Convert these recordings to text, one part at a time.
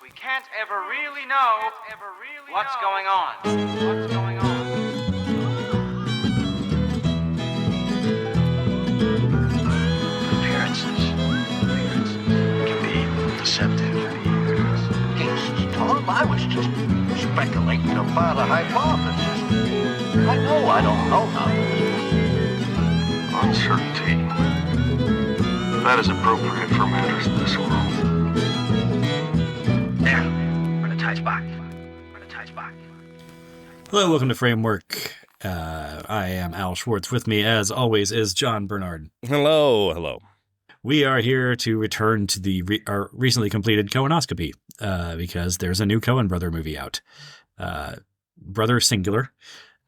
We can't ever really know what's going on. What's going on? Appearances can be deceptive. Jesus, Tom, I was just speculating about a hypothesis. I know I don't know nothing. Uncertainty. That is appropriate for matters of this world. There, where the tie's back. Hello, welcome to Framework. I am Al Schwartz. With me, as always, is John Bernard. Hello. We are here to return to our recently completed Coen-Oscopy because there's a new Coen brother movie out. Brother singular,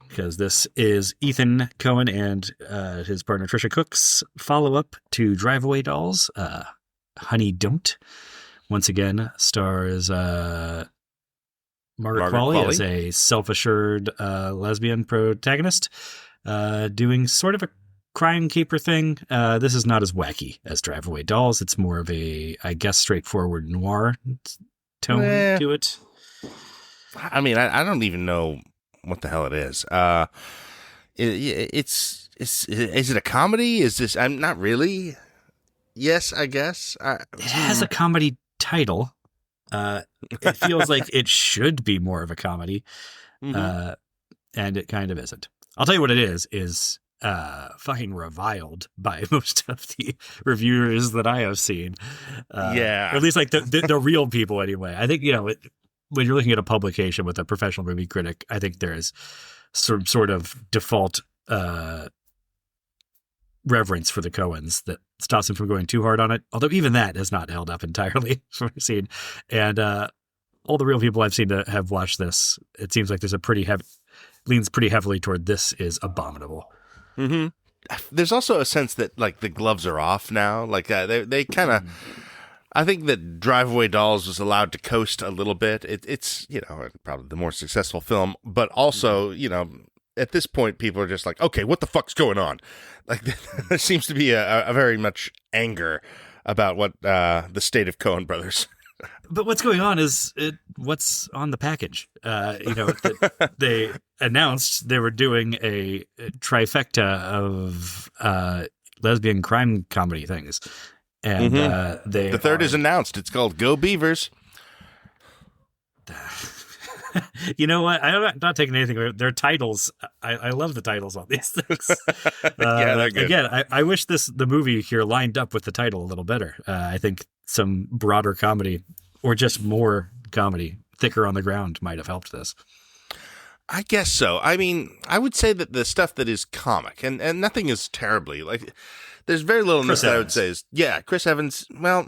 because this is Ethan Coen and his partner Trisha Cook's follow-up to Drive Away Dolls, Honey Don't. Once again, stars Margaret Qualley as a self-assured lesbian protagonist doing sort of a crime caper thing. This is not as wacky as Drive Away Dolls. It's more of a, I guess, straightforward noir tone to it. I mean, I don't even know what the hell it is. Is it a comedy? Is this? I'm not really. Yes, I guess. It has a comedy title. It feels like it should be more of a comedy, and it kind of isn't. I'll tell you what it is fucking reviled by most of the reviewers that I have seen. Or at least like the real people anyway. I think, when you're looking at a publication with a professional movie critic, I think there is some sort of default reverence for the Coens that stops him from going too hard on it. Although even that has not held up entirely from what I've seen. And all the real people I've seen that have watched this, it seems like there's leans pretty heavily toward this is abominable. Mm-hmm. There's also a sense that like the gloves are off now. Like they kind of. I think that Drive Away Dolls was allowed to coast a little bit. It's probably the more successful film, but also at this point people are just like, okay, what the fuck's going on? Like there seems to be a very much anger about what the state of Coen brothers. But what's going on is what's on the package. They announced they were doing a trifecta of lesbian crime comedy things. And the third is announced. It's called Go Beavers. You know what? I'm not taking anything away. Their titles, I love the titles on these things. Yeah, they're good. Again, I wish the movie here lined up with the title a little better. I think some broader comedy or just more comedy, thicker on the ground, might have helped this. I guess so. I mean, I would say that the stuff that is comic, and nothing is terribly, like, there's very little in this that I would say is, Chris Evans, well,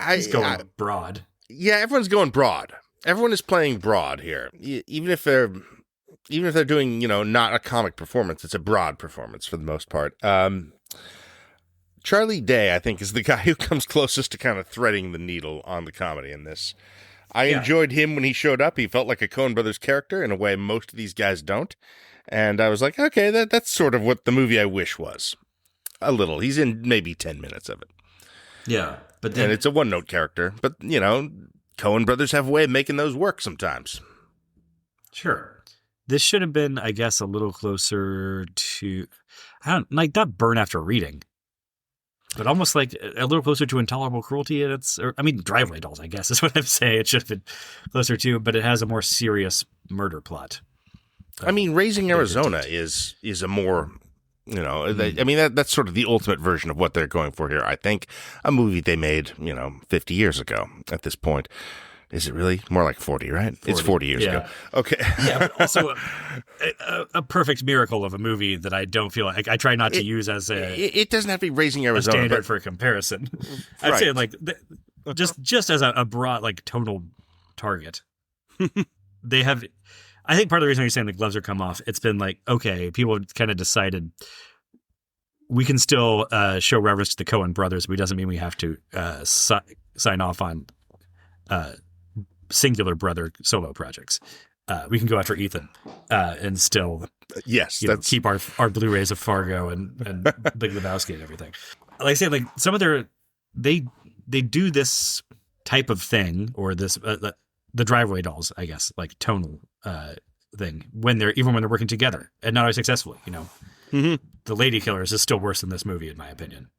he's going broad. Yeah, everyone's going broad. Everyone is playing broad here. Even if they're doing, not a comic performance, it's a broad performance for the most part. Charlie Day, I think, is the guy who comes closest to kind of threading the needle on the comedy in this. I enjoyed him when he showed up. He felt like a Coen Brothers character in a way most of these guys don't. And I was like, okay, that's sort of what the movie I wish was. A little. He's in maybe 10 minutes of it. Yeah. And it's a one-note character. But, Coen Brothers have a way of making those work sometimes. Sure. This should have been, I guess, a little closer to, not Burn After Reading, but almost like a little closer to Intolerable Cruelty. Drive Away Dolls, I guess, is what I'm saying. It should have been closer to, but it has a more serious murder plot. Raising Arizona is a more, that's sort of the ultimate version of what they're going for here. I think a movie they made, 50 years ago at this point. Is it really? More like 40, right? 40. It's 40 years ago. Okay. Yeah, but also a perfect miracle of a movie that I don't feel like I try not to use as it doesn't have to be Raising Arizona. A standard for a comparison. Right. I'm saying like just as a broad like tonal target. They have. I think part of the reason you're saying the gloves are come off, it's been like, okay, people have kind of decided we can still show reverence to the Coen brothers, but it doesn't mean we have to sign off on singular brother solo projects. We can go after Ethan and still keep our Blu-rays of Fargo and Big Lebowski and everything. Like I say, like some of they they do this type of thing, or this the driveway dolls, I guess, like tonal thing when they're working together, and not always successfully. The Lady Killers is still worse than this movie, in my opinion.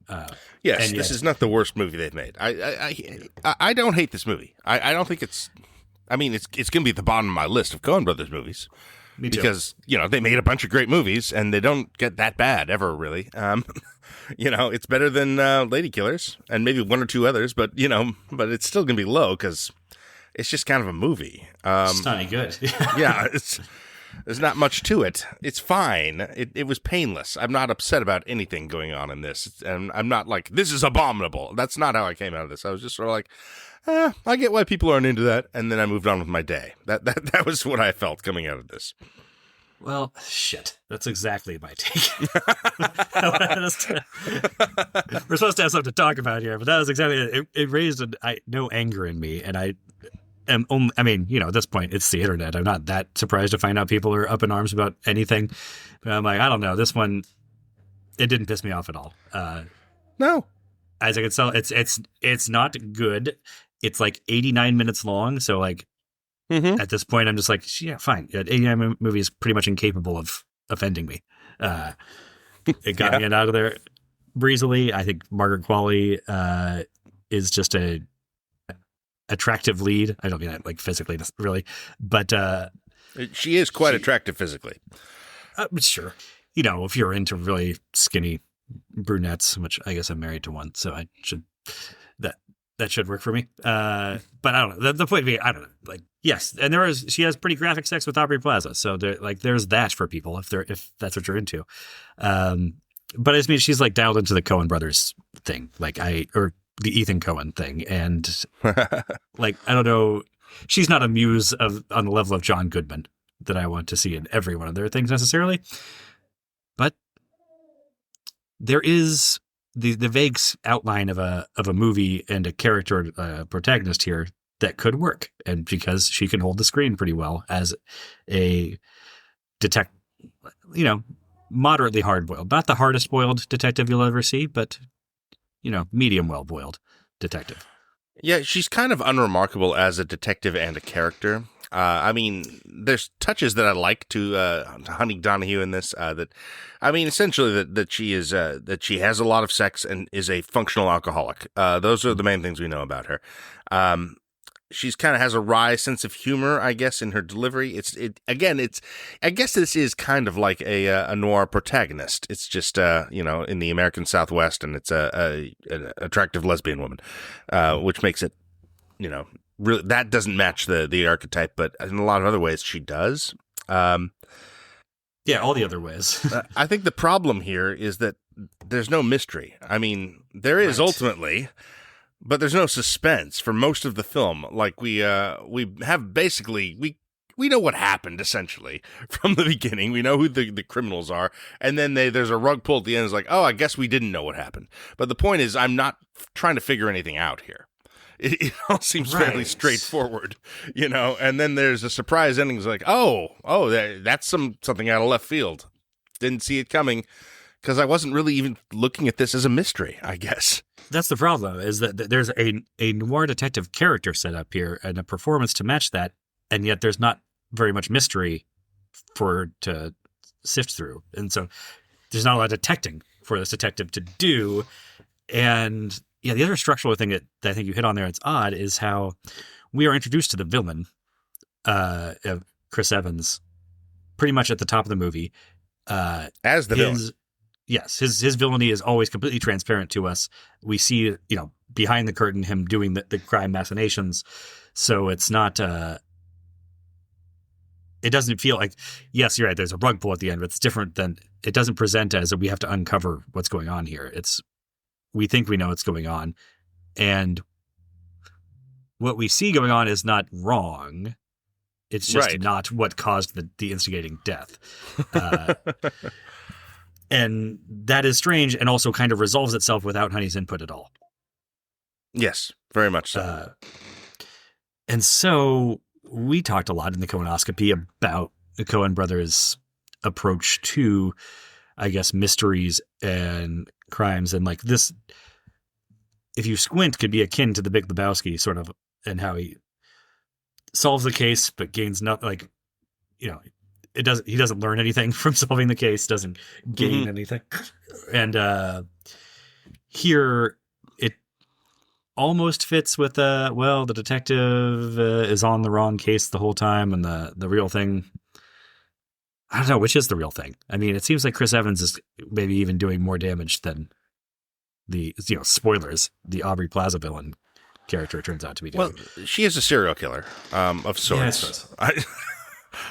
Yes, this is not the worst movie they've made. I don't hate this movie. I don't think it's. I mean, it's going to be at the bottom of my list of Coen Brothers movies. Me too. Because, they made a bunch of great movies, and they don't get that bad ever, really. It's better than Lady Killers, and maybe one or two others, but it's still going to be low, because it's just kind of a movie. It's not any good. Yeah, there's not much to it. It's fine. It was painless. I'm not upset about anything going on in this, and I'm not like, this is abominable. That's not how I came out of this. I was just sort of like, I get why people aren't into that, and then I moved on with my day. That was what I felt coming out of this. Well, shit. That's exactly my take. We're supposed to have something to talk about here, but that was exactly it. It raised no anger in me, and at this point, it's the internet. I'm not that surprised to find out people are up in arms about anything. But I'm like, I don't know. This one, it didn't piss me off at all. No. As I can tell, it's not good. It's like 89 minutes long, so like at this point, I'm just like, yeah, fine. 89 movie is pretty much incapable of offending me. It got me out of there breezily. I think Margaret Qualley is just a attractive lead. I don't mean that like physically, really, but she is quite attractive physically. Sure, if you're into really skinny brunettes, which I guess I'm married to one, so that should work for me. But I don't know. The point being, I don't know. Like, yes, and she has pretty graphic sex with Aubrey Plaza, so there's that for people if that's what you're into. But I mean, she's like dialed into the Coen Brothers thing, or the Ethan Coen thing, and like I don't know, she's not a muse on the level of John Goodman that I want to see in every one of their things necessarily, but there is the vague outline of a movie and a character protagonist here that could work, and because she can hold the screen pretty well as a moderately hard boiled, not the hardest boiled detective you'll ever see, but medium well boiled detective. Yeah, she's kind of unremarkable as a detective and a character. I mean, there's touches that I like to Honey Donahue in this. Essentially that she is that she has a lot of sex and is a functional alcoholic. Those are the main things we know about her. She's kind of has a wry sense of humor, I guess, in her delivery. I guess this is kind of like a noir protagonist. It's just in the American Southwest, and it's an attractive lesbian woman, which makes it really, that doesn't match the archetype, but in a lot of other ways she does. Yeah, all the other ways. I think the problem here is that there's no mystery. I mean, there is ultimately, but there's no suspense for most of the film. Like we have basically we know what happened essentially from the beginning. We know who the criminals are, and then there's a rug pull at the end. It's like, oh, I guess we didn't know what happened. But the point is, I'm not trying to figure anything out here. It all seems fairly straightforward, and then there's a surprise ending. It's like, that's something out of left field. Didn't see it coming because I wasn't really even looking at this as a mystery, I guess. That's the problem, is that there's a noir detective character set up here and a performance to match that, and yet there's not very much mystery to sift through. And so there's not a lot of detecting for this detective to do. And yeah, the other structural thing that I think you hit on there that's odd is how we are introduced to the villain, Chris Evans, pretty much at the top of the movie. As the villain. Yes, his villainy is always completely transparent to us. We see, behind the curtain, him doing the crime machinations. So it's not, it doesn't feel like, yes, you're right, there's a rug pull at the end, but it's different than, it doesn't present as we have to uncover what's going on here. We think we know what's going on, and what we see going on is not wrong. It's just not what caused the instigating death. And that is strange, and also kind of resolves itself without Honey's input at all. Yes, very much so. And so we talked a lot in the Coen-Oscopy about the Coen brothers' approach to, I guess, mysteries and crimes, and like this, if you squint, could be akin to the Big Lebowski sort of, and how he solves the case but gains nothing. Like, you know, he doesn't learn anything from solving the case, doesn't gain anything. And here it almost fits with the detective is on the wrong case the whole time, and the real thing, I don't know which is the real thing. I mean, it seems like Chris Evans is maybe even doing more damage than the, spoilers, the Aubrey Plaza villain character turns out to be doing. Well, she is a serial killer of sorts. Yeah,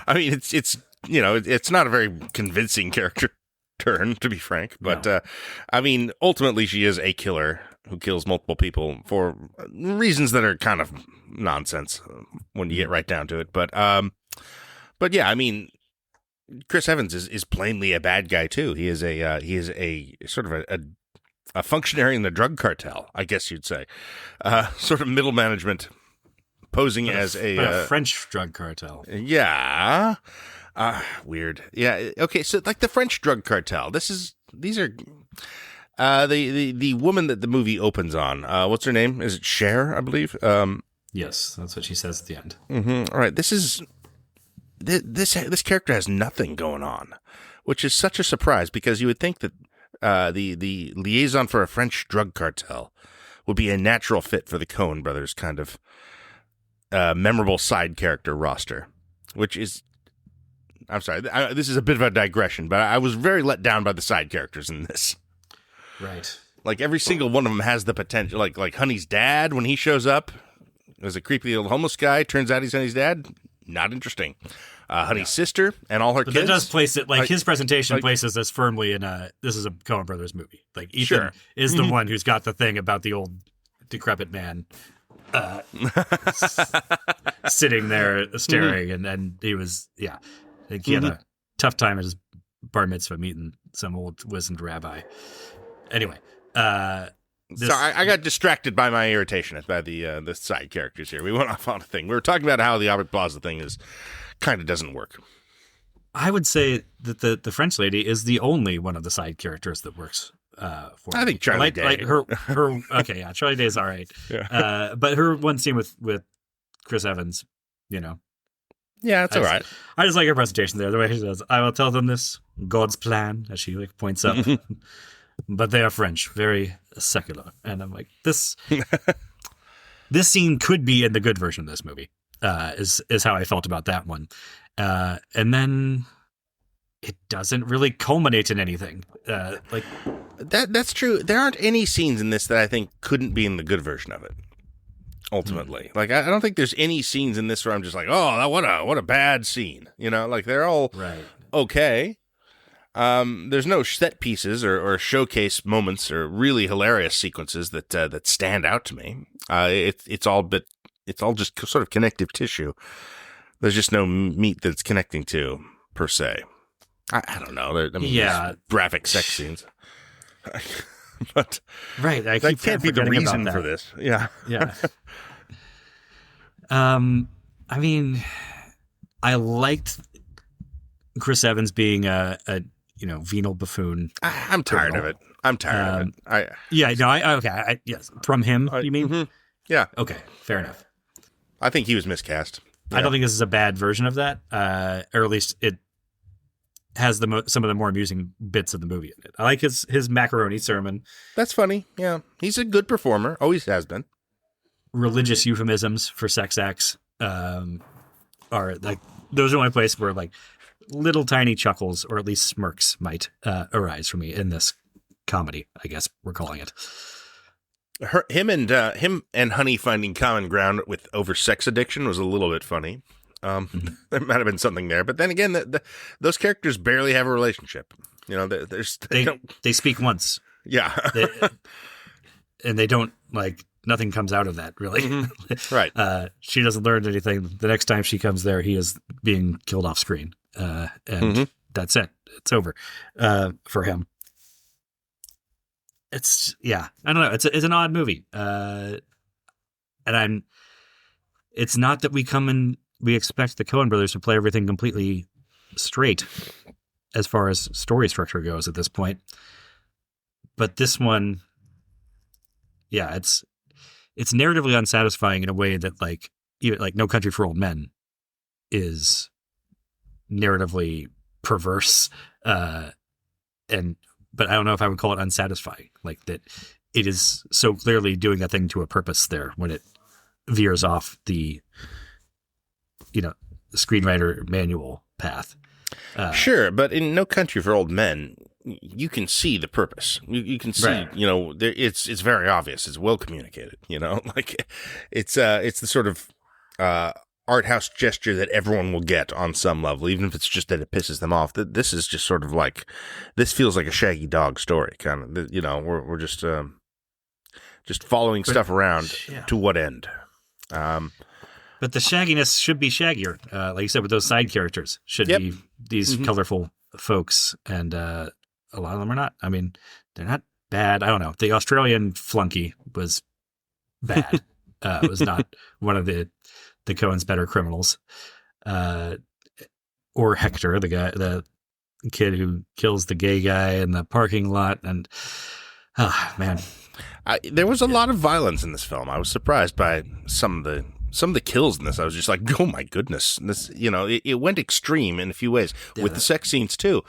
I mean, it's not a very convincing character turn, to be frank. But No. I mean, ultimately, she is a killer who kills multiple people for reasons that are kind of nonsense when you get right down to it. But yeah, I mean, Chris Evans is plainly a bad guy too. He is a sort of a functionary in the drug cartel, I guess you'd say, sort of middle management, posing as a French drug cartel. Yeah, weird. Yeah, okay. So like the French drug cartel. These are the woman that the movie opens on. What's her name? Is it Cher? I believe. Yes, that's what she says at the end. Mm-hmm. All right. This character has nothing going on, which is such a surprise because you would think that the liaison for a French drug cartel would be a natural fit for the Coen brothers kind of memorable side character roster, which is, I'm sorry, this is a bit of a digression, but I was very let down by the side characters in this. Right. Like every single one of them has the potential, like Honey's dad, when he shows up as a creepy little homeless guy, turns out he's Honey's dad. Not interesting. Honey's sister and all her But kids. that does place it, his presentation places this firmly in this is a Coen Brothers movie. Like Ethan is the one who's got the thing about the old decrepit man sitting there staring, and he was, I think he had a tough time at his bar mitzvah meeting some old wizened rabbi. Anyway, Sorry, I got distracted by my irritation by the side characters here. We went off on a thing. We were talking about how the Albert Plaza thing kind of doesn't work. I would say that the French lady is the only one of the side characters that works for me. I think Charlie Day. Like her okay, yeah, Charlie Day's all right. Yeah. But her one scene with Chris Evans, Yeah, that's all right. I just like her presentation there. The way she says, "I will tell them this, God's plan," as she points up. But they are French, very secular. And I'm like, this scene could be in the good version of this movie, is how I felt about that one. And then it doesn't really culminate in anything. That's true. There aren't any scenes in this that I think couldn't be in the good version of it. Ultimately, like I don't think there's any scenes in this where I'm just like, oh, what a bad scene. Like they're all right. Okay. There's no set pieces or showcase moments or really hilarious sequences that stand out to me. It's all just sort of connective tissue. There's just no meat that's connecting to per se. I don't know. There's graphic sex scenes, but right. That can't be the reason for this. Yeah. Yeah. I mean, I liked Chris Evans being a venal buffoon. I'm tired of it. Yes, from him, you mean? Mm-hmm. Yeah. Okay, fair enough. I think he was miscast. I don't think this is a bad version of that, or at least it has some of the more amusing bits of the movie in it. I like his macaroni sermon. That's funny. Yeah, he's a good performer. Always has been. Religious euphemisms for sex acts are like those are the only place where like little tiny chuckles or at least smirks might arise for me in this comedy, I guess we're calling it. Him and Honey finding common ground over sex addiction was a little bit funny. There might have been something there, but then again, those characters barely have a relationship. They speak once. Yeah. And they don't nothing comes out of that really. Mm-hmm. Right. She doesn't learn anything. The next time she comes there, he is being killed off screen. And that's it. It's over for him. It's I don't know. It's an odd movie. It's not that we expect the Coen brothers to play everything completely straight as far as story structure goes at this point. But this one yeah, it's narratively unsatisfying in a way that like even like No Country for Old Men is narratively perverse, but I don't know if I would call it unsatisfying. Like that, it is so clearly doing a thing to a purpose there when it veers off the, screenwriter manual path. Sure, but in No Country for Old Men, you can see the purpose. You can see, Right. It's very obvious. It's well communicated. Like it's the sort of art house gesture that everyone will get on some level, even if it's just that it pisses them off. This is just sort of like, this feels like a Shaggy Dog story, kind of. We're just following stuff around. Yeah. To what end? But the shagginess should be shaggier, like you said, with those side characters should Yep. be these colorful folks, and a lot of them are not. I mean, they're not bad. I don't know. The Australian flunky was bad. Was not one of the Coen's better criminals, or Hector, the kid who kills the gay guy in the parking lot, and man, there was a lot of violence in this film. I was surprised by some of the kills in this. I was just like, oh my goodness, this it went extreme in a few ways with the sex scenes too,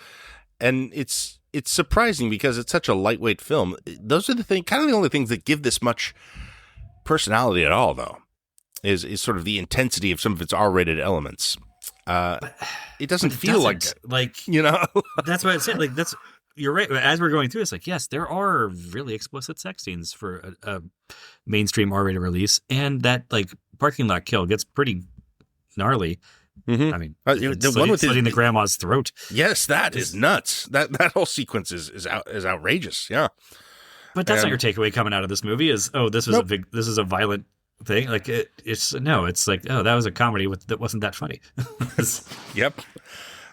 and it's surprising because it's such a lightweight film. Those are kind of the only things that give this much personality at all, though. Is sort of the intensity of some of its R-rated elements. It doesn't feel like That's what I said. Like you're right. As we're going through, it's like, yes, there are really explicit sex scenes for a mainstream R-rated release, and that like parking lot kill gets pretty gnarly. Mm-hmm. I mean, the one with slitting the grandma's throat. Yes, that is nuts. That whole sequence is outrageous. Yeah, but that's not your takeaway coming out of this movie. Is this is a violent thing. Like it's like, oh, that was a comedy that wasn't that funny. Yep.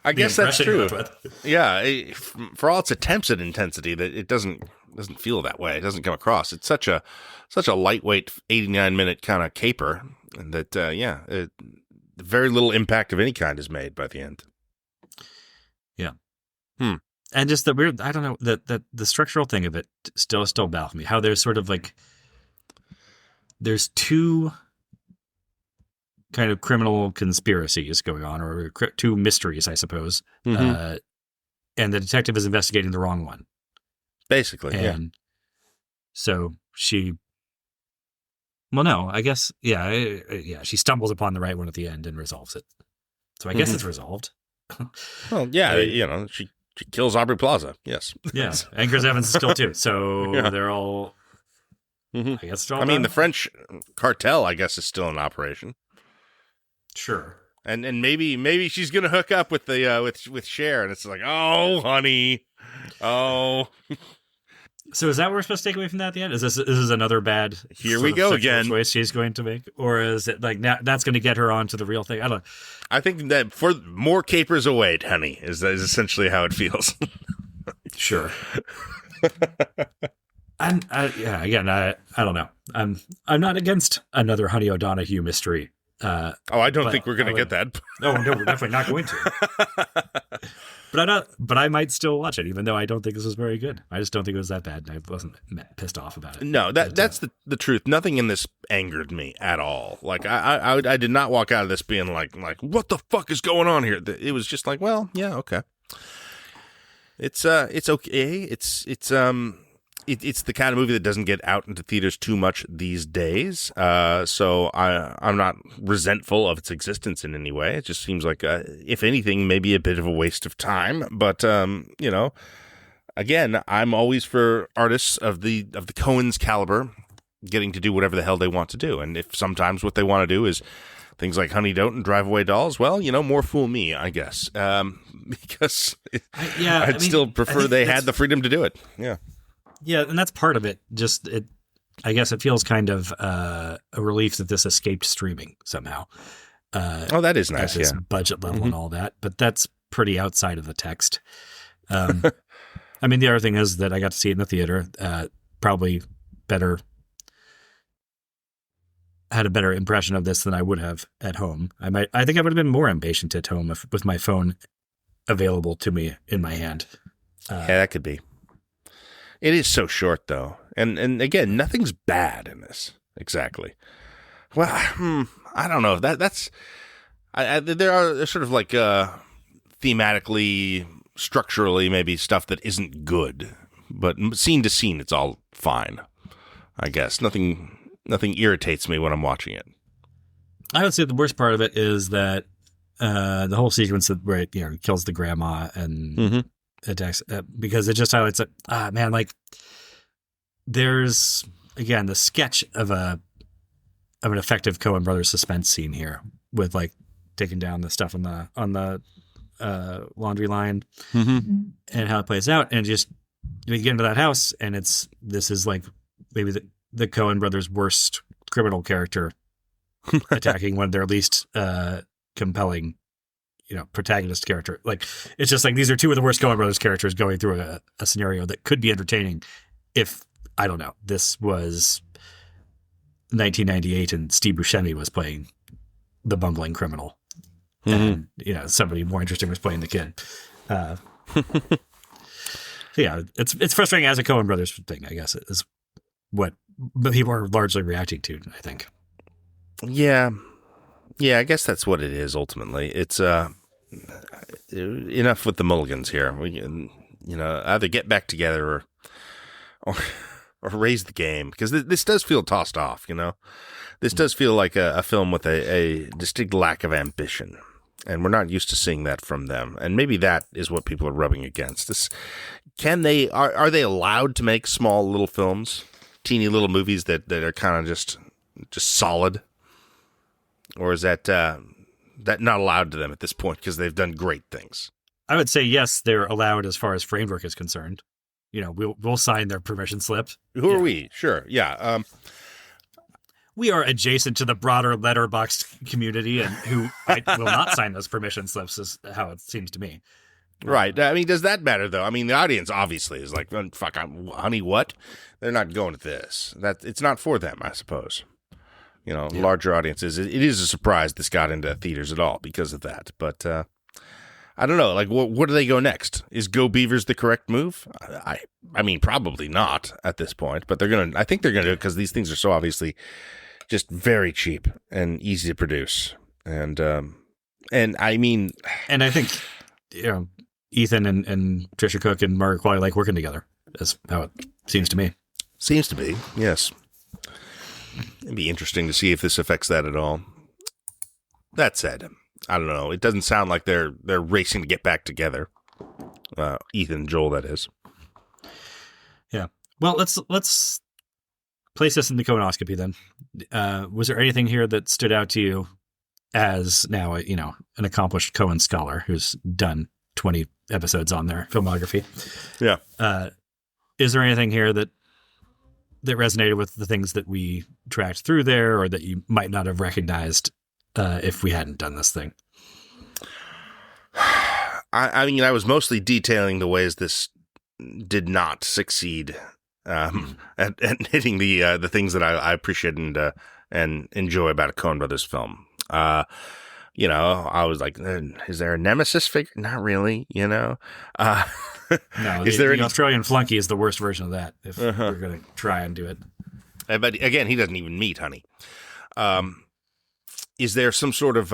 I guess that's true. Yeah, for all its attempts at intensity, that it doesn't feel that way. It doesn't come across. It's such a lightweight 89-minute kind of caper that very little impact of any kind is made by the end. Yeah. And just the weird, I don't know, the structural thing of it still baffles me. How there's sort of like, there's two kind of criminal conspiracies going on, or two mysteries, I suppose. Mm-hmm. And the detective is investigating the wrong one. Basically, and so she, well, no, I guess, she stumbles upon the right one at the end and resolves it. So I guess it's resolved. Well, yeah, she kills Aubrey Plaza. Yes. Yeah. And Chris Evans is still too. So they're all, I guess it's I all mean, done. the French cartel, I guess, is still in operation. Sure. And maybe she's gonna hook up with the with Cher, and it's like, oh, honey, oh. So is that what we're supposed to take away from that at the end? Is this another bad Here we go again choice she's going to make, or is it like now that's going to get her onto the real thing? I don't know. I think that for more capers await, honey, is essentially how it feels. Sure. And again, I don't know. I'm not against another Honey O'Donoghue mystery. I don't think we're going to get that. No, we're definitely not going to. But I might still watch it, even though I don't think this was very good. I just don't think it was that bad, and I wasn't pissed off about it. No, that's the truth. Nothing in this angered me at all. Like I did not walk out of this being like what the fuck is going on here? It was just like, well, yeah, okay. It's okay. It's the kind of movie that doesn't get out into theaters too much these days. So I'm not resentful of its existence in any way. It just seems like, if anything, maybe a bit of a waste of time. But, again, I'm always for artists of the Coen's caliber getting to do whatever the hell they want to do. And if sometimes what they want to do is things like Honey Don't and Drive Away Dolls, well, more fool me, I guess. Because I'd still prefer they had the freedom to do it. Yeah. Yeah, and that's part of it. Just I guess it feels kind of a relief that this escaped streaming somehow. That is nice. At this yeah, budget level and all that, but that's pretty outside of the text. I mean, the other thing is that I got to see it in the theater. Probably had a better impression of this than I would have at home. I think I would have been more impatient at home with my phone available to me in my hand. Yeah, that could be. It is so short, though. And again, nothing's bad in this exactly. Well, I don't know. That's there are sort of like thematically, structurally, maybe stuff that isn't good, but scene to scene, it's all fine. I guess nothing irritates me when I'm watching it. I would say the worst part of it is that the whole sequence where it kills the grandma and attacks because it just highlights that man, like there's again the sketch of an effective Coen brothers suspense scene here with like taking down the stuff on the laundry line and how it plays out, and just you get into that house and this is like maybe the Coen brothers' worst criminal character attacking one of their least compelling, protagonist character. Like it's just like these are two of the worst Coen brothers characters going through a scenario that could be entertaining if I don't know, this was 1998 and Steve Buscemi was playing the bumbling criminal. And, somebody more interesting was playing the kid. So yeah, it's frustrating as a Coen brothers thing, I guess, is what people are largely reacting to, I think. Yeah, I guess that's what it is ultimately. It's enough with the mulligans here. We can, either get back together or raise the game, because this does feel tossed off. This does feel like a film with a distinct lack of ambition, and we're not used to seeing that from them. And maybe that is what people are rubbing against. Are they allowed to make small little films, teeny little movies that are kind of just solid? Or is that not allowed to them at this point because they've done great things? I would say yes, they're allowed as far as framework is concerned. We'll sign their permission slip. Who are we? Sure, yeah. We are adjacent to the broader Letterboxd community, and who will not sign those permission slips is how it seems to me. Right. I mean, does that matter though? I mean, the audience obviously is like, "Fuck, honey, what?" They're not going to this. It's not for them, I suppose. Larger audiences. It is a surprise this got into theaters at all because of that. But I don't know. Like, where do they go next? Is Go Beavers the correct move? I mean, probably not at this point. But I think they're gonna do it because these things are so obviously just very cheap and easy to produce. And I mean, and I think Ethan and Trisha Cook and Margaret Qualley like working together. That's how it seems to me. Seems to be, yes. It'd be interesting to see if this affects that at all. That said, I don't know. It doesn't sound like they're racing to get back together. Ethan and Joel, that is. Yeah. Well, let's place this in the Coen-Oscopy then. Was there anything here that stood out to you as now an accomplished Coen scholar who's done 20 episodes on their filmography? Yeah. Is there anything here that resonated with the things that we tracked through there, or that you might not have recognized if we hadn't done this thing? I mean, I was mostly detailing the ways this did not succeed at hitting the things that I appreciate and enjoy about a Coen Brothers film. I was like, is there a nemesis figure? Not really, No, is there the Australian flunky is the worst version of that if we're going to try and do it. But again, he doesn't even meet Honey. Is there some sort of,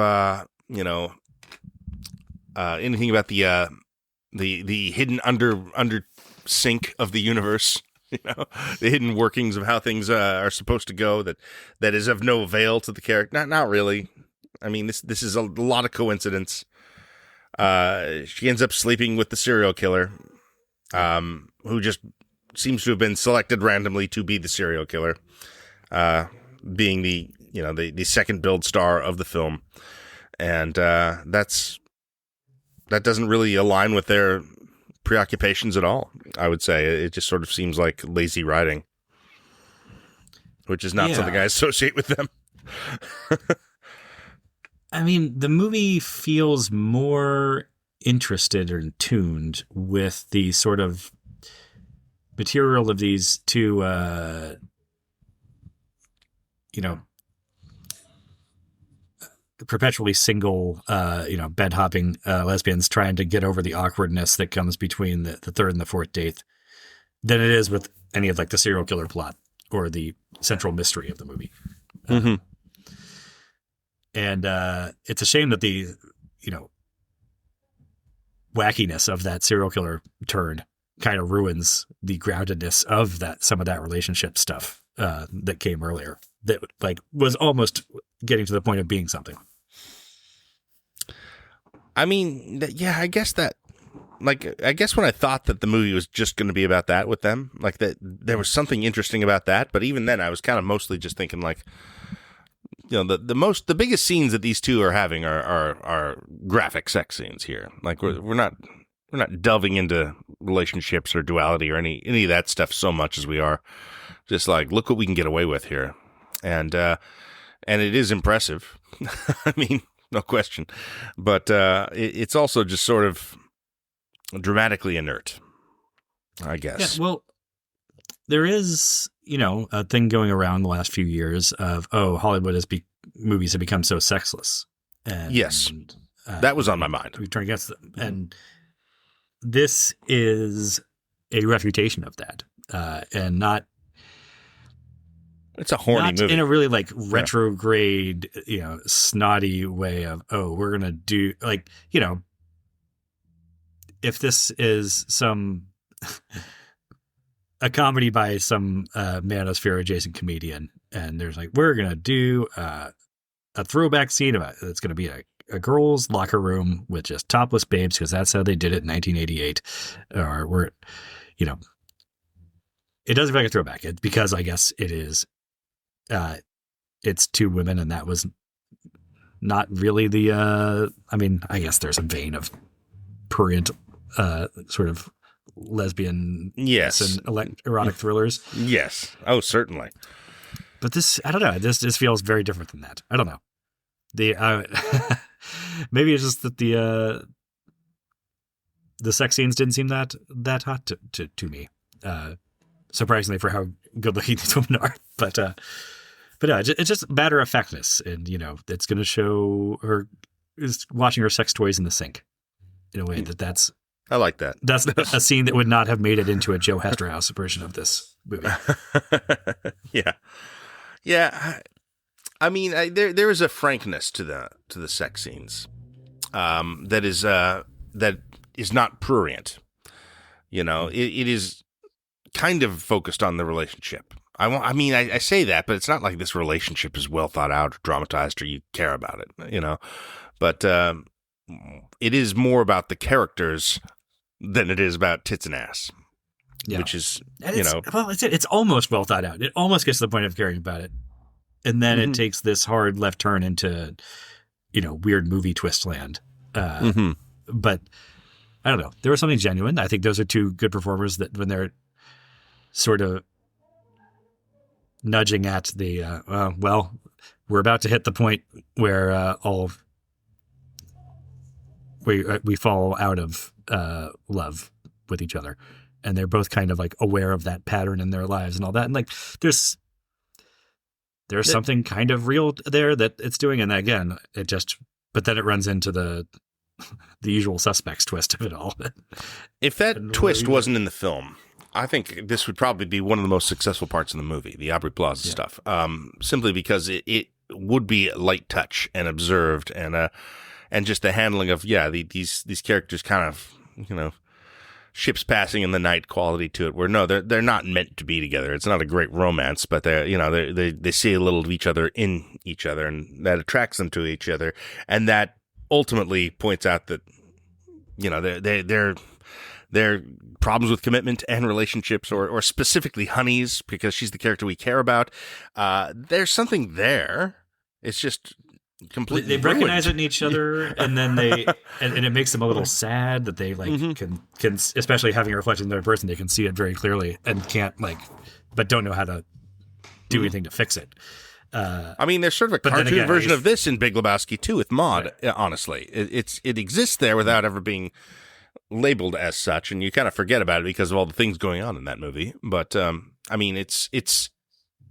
anything about the hidden under sink of the universe? The hidden workings of how things are supposed to go that is of no avail to the character. Not really. I mean, this is a lot of coincidence. She ends up sleeping with the serial killer, who just seems to have been selected randomly to be the serial killer, being the second build star of the film, and that doesn't really align with their preoccupations at all. I would say it just sort of seems like lazy writing, which is not something I associate with them. I mean, the movie feels more interested or tuned with the sort of material of these two, perpetually single, bed hopping lesbians trying to get over the awkwardness that comes between the third and the fourth date than it is with any of like the serial killer plot or the central mystery of the movie. And it's a shame that the, wackiness of that serial killer turn kind of ruins the groundedness of some of that relationship stuff that came earlier that like was almost getting to the point of being something. I mean, I guess when I thought that the movie was just going to be about that with them, like that there was something interesting about that. But even then I was kind of mostly just thinking like, the biggest scenes that these two are having are graphic sex scenes here. Like we're not delving into relationships or duality or any of that stuff so much as we are just like, look what we can get away with here. And it is impressive. I mean, no question, but it's also just sort of dramatically inert, I guess. Yeah, well, there is, a thing going around the last few years of, Hollywood movies have become so sexless. And, yes, that was on my mind. We turn against them. And this is a refutation of that. And not... It's a horny movie. In a really like retrograde, snotty way of, we're going to do like, if this is a comedy by some manosphere adjacent comedian, and there's like, we're going to do a throwback scene about it's going to be a girl's locker room with just topless babes because that's how they did it in 1988. Or it doesn't feel like a throwback. It's because I guess it is. It's two women, and that was not really the. I guess there's a vein of prurient, sort of lesbian, and erotic thrillers. Yes, oh, certainly. But this, I don't know. This feels very different than that. I don't know. Maybe it's just that the sex scenes didn't seem that hot to me. Surprisingly, for how good looking these women are, but no, it's just matter of factness, and it's going to show her is watching her sex toys in the sink in a way that's. I like that. That's a scene that would not have made it into a Joe Hesterhouse version of this movie. Yeah. I mean, there is a frankness to the sex scenes that is not prurient. It is kind of focused on the relationship. I say that, but it's not like this relationship is well thought out or dramatized or you care about it, But it is more about the characters than it is about tits and ass, which is, Well, it's almost well thought out. It almost gets to the point of caring about it. And then it takes this hard left turn into, weird movie twist land. But I don't know. There was something genuine. I think those are two good performers that when they're sort of nudging at the, we're about to hit the point where we fall out of love with each other. And they're both kind of like aware of that pattern in their lives and all that. And like, there's something kind of real there that it's doing. And again, but then it runs into the usual suspects twist of it all. If that twist wasn't in the film, I think this would probably be one of the most successful parts of the movie, the Aubrey Plaza stuff, simply because it would be light touch and observed and just the handling of, these characters kind of, ships passing in the night quality to it, where no, they're not meant to be together. It's not a great romance, but they see a little of each other in each other, and that attracts them to each other, and that ultimately points out that their problems with commitment and relationships, or specifically Honey's, because she's the character we care about. There's something there. It's just completely they recognize it in each other, and then and it makes them a little sad that they like can especially having a reflection in their person, they can see it very clearly and can't but don't know how to do anything to fix it. There's sort of a cartoon version of this in Big Lebowski too with Maude. Right. Honestly, it exists there without ever being labeled as such, and you kind of forget about it because of all the things going on in that movie. But it's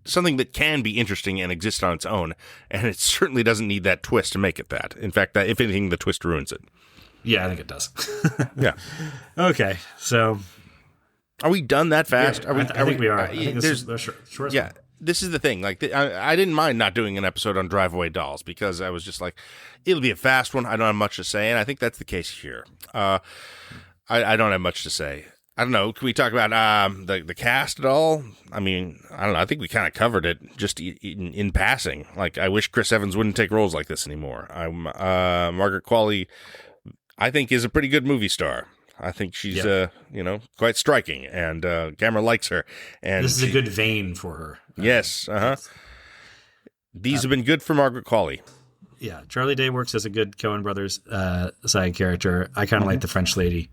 something that can be interesting and exist on its own, and it certainly doesn't need that twist to make it that. In fact, if anything, the twist ruins it. Yeah, I think it does. Yeah. Okay, so Are we done that fast? I think we are. I think this is the shortest yeah. one. This is the thing. Like, I didn't mind not doing an episode on Drive-Away Dolls because I was just like, it'll be a fast one. I don't have much to say, and I think that's the case here. I don't have much to say. I don't know. Can we talk about the cast at all? I mean, I don't know. I think we kind of covered it just in passing. Like, I wish Chris Evans wouldn't take roles like this anymore. Margaret Qualley, I think, is a pretty good movie star. I think she's, quite striking, and camera likes her. And this is a good vein for her. Yes, These have been good for Margaret Qualley. Yeah, Charlie Day works as a good Coen Brothers side character. I kind of like the French lady.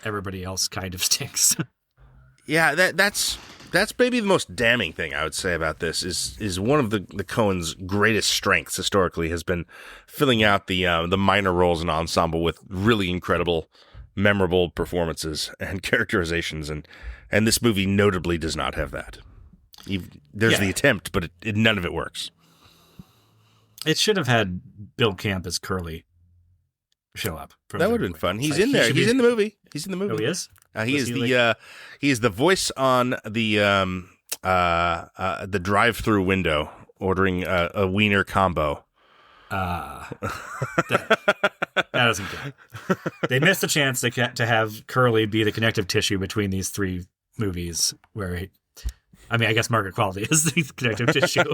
Everybody else kind of stinks. Yeah, that's maybe the most damning thing I would say about this is one of the Coen's greatest strengths historically has been filling out the minor roles in ensemble with really incredible, memorable performances and characterizations, and this movie notably does not have that. There's the attempt, but none of it works. It should have had Bill Camp as Curly show up. That would have been fun. He's in there. He's in the movie. He's in the movie. Oh, he is? He is the voice on the drive-through window ordering a wiener combo. That doesn't count. They missed a chance to have Curly be the connective tissue between these three movies where I guess Margaret Qualley is the connective tissue,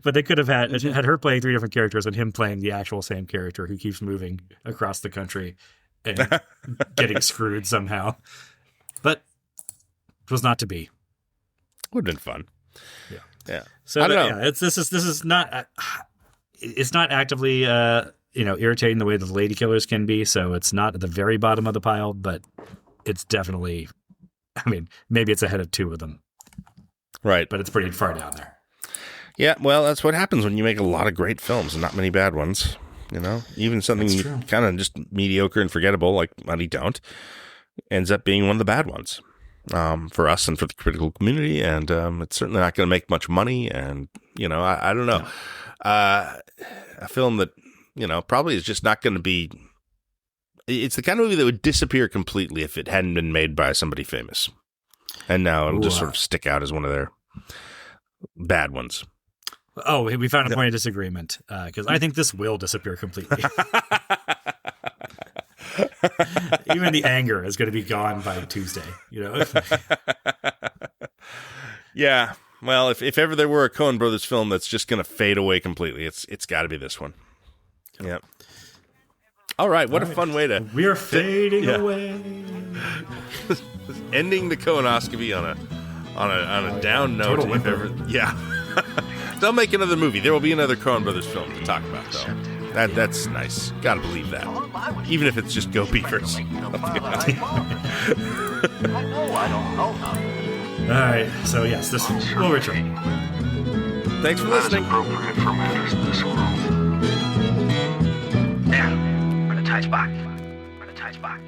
but they could have had her playing three different characters and him playing the actual same character who keeps moving across the country and getting screwed somehow. But it was not to be. Would have been fun. Yeah. So I don't know. This is not. It's not actively irritating the way the Lady Killers can be. So it's not at the very bottom of the pile, but it's definitely. I mean, maybe it's ahead of two of them. Right. But it's pretty far down there. Yeah, well, that's what happens when you make a lot of great films and not many bad ones. You know, even something kind of just mediocre and forgettable like Money Don't ends up being one of the bad ones for us and for the critical community. And it's certainly not going to make much money. And, I don't know. A film that, probably is just not going to be. It's the kind of movie that would disappear completely if it hadn't been made by somebody famous. And now it'll just sort of stick out as one of their bad ones. Oh, we found a point of disagreement because I think this will disappear completely. Even the anger is going to be gone by Tuesday, Yeah. Well, if ever there were a Coen Brothers film that's just going to fade away completely, it's got to be this one. Yep. All right. What a fun way to... We're fading away. Ending the Coen-Oscopy on a down note. Total whimper. Yeah. They'll make another movie. There will be another Coen Brothers film to talk about, though. That's nice. Gotta believe that. Even if it's just Go Beavers. I know I don't know nothing. All right. So, yes, this will return. Thanks for That is listening. appropriate for matters of this world. There, where the tights back. Where the tights back.